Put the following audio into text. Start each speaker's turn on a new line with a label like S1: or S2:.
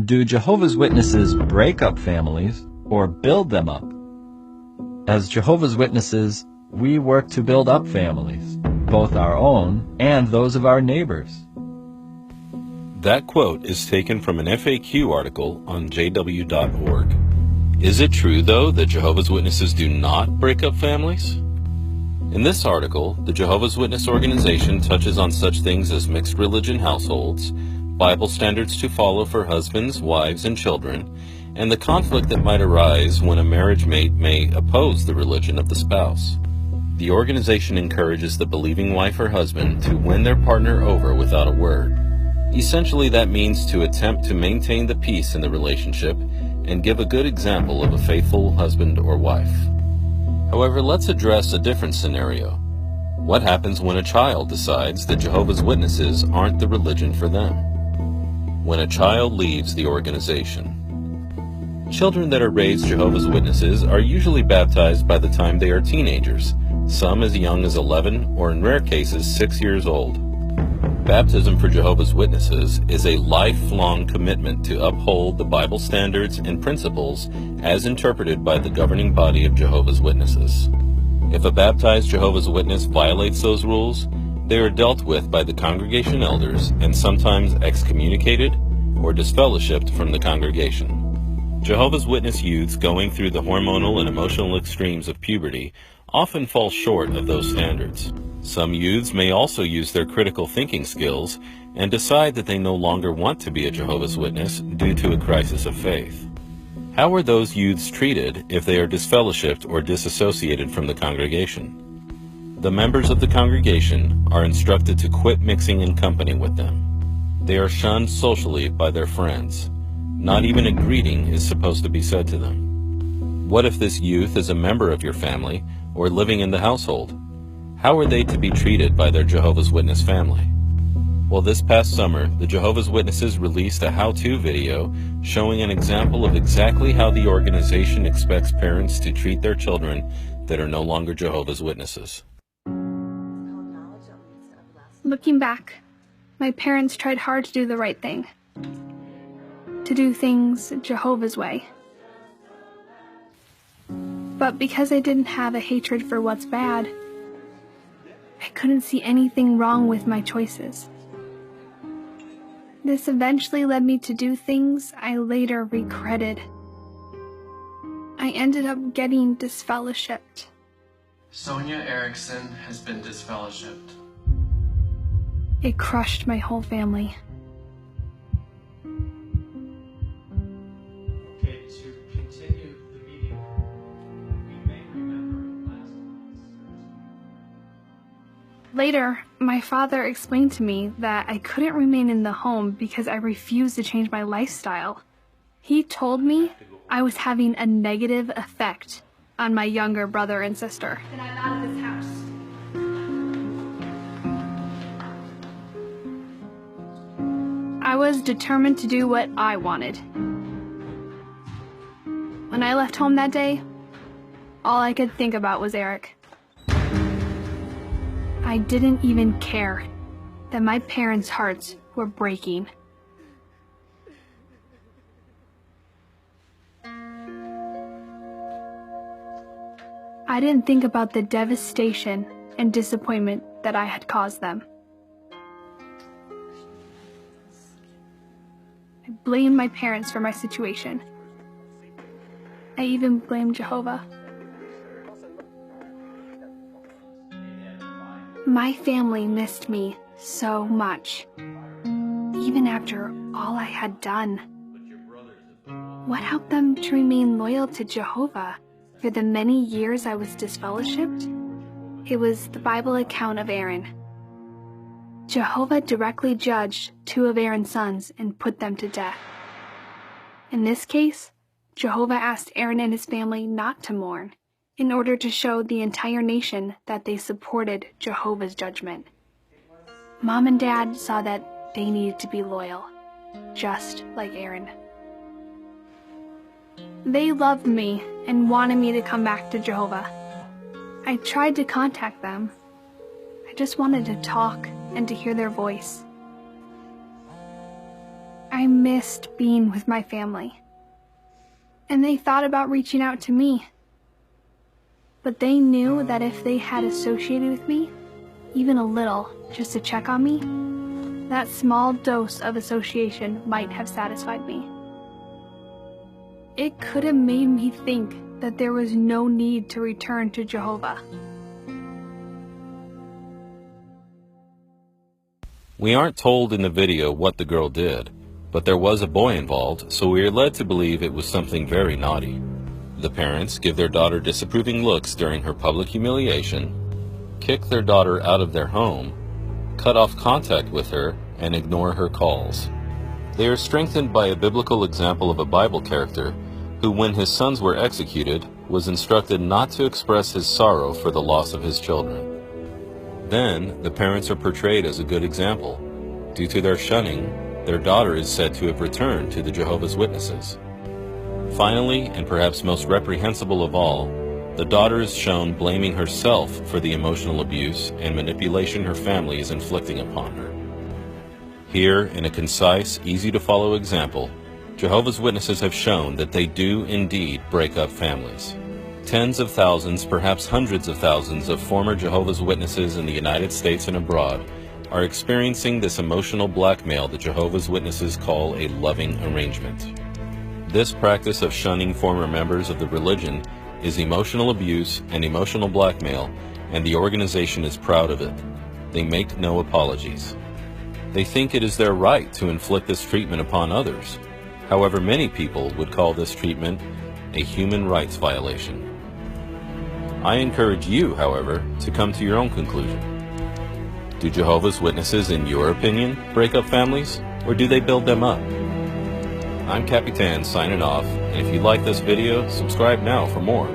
S1: Do Jehovah's Witnesses break up families or build them up? As Jehovah's Witnesses, we work to build up families, both our own and those of our neighbors.
S2: That quote is taken from an FAQ article on jw.org. Is it true, though, that Jehovah's Witnesses do not break up families? In this article, the Jehovah's Witness organization touches on such things as mixed religion households, Bible standards to follow for husbands, wives, and children, and the conflict that might arise when a marriage mate may oppose the religion of the spouse. The organization encourages the believing wife or husband to win their partner over without a word. Essentially, that means to attempt to maintain the peace in the relationship and give a good example of a faithful husband or wife. However, let's address a different scenario. What happens when a child decides that Jehovah's Witnesses aren't the religion for them? When a child leaves the organization. Children that are raised Jehovah's Witnesses are usually baptized by the time they are teenagers, some as young as 11 or in rare cases 6 years old. Baptism for Jehovah's Witnesses is a lifelong commitment to uphold the Bible standards and principles as interpreted by the governing body of Jehovah's Witnesses. If a baptized Jehovah's Witness violates those rules, they are dealt with by the congregation elders and sometimes excommunicated or disfellowshipped from the congregation. Jehovah's Witness youths going through the hormonal and emotional extremes of puberty often fall short of those standards. Some youths may also use their critical thinking skills and decide that they no longer want to be a Jehovah's Witness due to a crisis of faith. How are those youths treated if they are disfellowshipped or disassociated from the congregation? The members of the congregation are instructed to quit mixing in company with them. They are shunned socially by their friends. Not even a greeting is supposed to be said to them. What if this youth is a member of your family or living in the household? How are they to be treated by their Jehovah's Witness family? Well, this past summer, the Jehovah's Witnesses released a how-to video showing an example of exactly how the organization expects parents to treat their children that are no longer Jehovah's Witnesses.
S3: Looking back, my parents tried hard to do the right thing, to do things Jehovah's way. But because I didn't have a hatred for what's bad, I couldn't see anything wrong with my choices. This eventually led me to do things I later regretted. I ended up getting disfellowshipped.
S4: Sonia Erickson has been disfellowshipped.
S3: It crushed my whole family.
S4: Okay, to continue the meeting, we may remember last month's.
S3: Later, my father explained to me that I couldn't remain in the home because I refused to change my lifestyle. He told me I was having a negative effect on my younger brother and sister. And I'm out of this house. I was determined to do what I wanted. When I left home that day, all I could think about was Eric. I didn't even care that my parents' hearts were breaking. I didn't think about the devastation and disappointment that I had caused them. I blamed my parents for my situation. I even blamed Jehovah. My family missed me so much, even after all I had done. What helped them to remain loyal to Jehovah for the many years I was disfellowshipped? It was the Bible account of Aaron. Jehovah directly judged 2 of Aaron's sons and put them to death. In this case, Jehovah asked Aaron and his family not to mourn, in order to show the entire nation that they supported Jehovah's judgment. Mom and Dad saw that they needed to be loyal, just like Aaron. They loved me and wanted me to come back to Jehovah. I tried to contact them. I just wanted to talk and to hear their voice. I missed being with my family. And they thought about reaching out to me. But they knew that if they had associated with me, even a little, just to check on me, that small dose of association might have satisfied me. It could have made me think that there was no need to return to Jehovah.
S2: We aren't told in the video what the girl did, but there was a boy involved, so we are led to believe it was something very naughty. The parents give their daughter disapproving looks during her public humiliation, kick their daughter out of their home, cut off contact with her, and ignore her calls. They are strengthened by a biblical example of a Bible character who, when his sons were executed, was instructed not to express his sorrow for the loss of his children. Then, the parents are portrayed as a good example. Due to their shunning, their daughter is said to have returned to the Jehovah's Witnesses. Finally, and perhaps most reprehensible of all, the daughter is shown blaming herself for the emotional abuse and manipulation her family is inflicting upon her. Here, in a concise, easy-to-follow example, Jehovah's Witnesses have shown that they do indeed break up families. Tens of thousands, perhaps hundreds of thousands of former Jehovah's Witnesses in the United States and abroad are experiencing this emotional blackmail that Jehovah's Witnesses call a loving arrangement. This practice of shunning former members of the religion is emotional abuse and emotional blackmail, and the organization is proud of it. They make no apologies. They think it is their right to inflict this treatment upon others. However, many people would call this treatment a human rights violation. I encourage you, however, to come to your own conclusion. Do Jehovah's Witnesses, in your opinion, break up families, or do they build them up? I'm Capitan signing off, and if you like this video, subscribe now for more.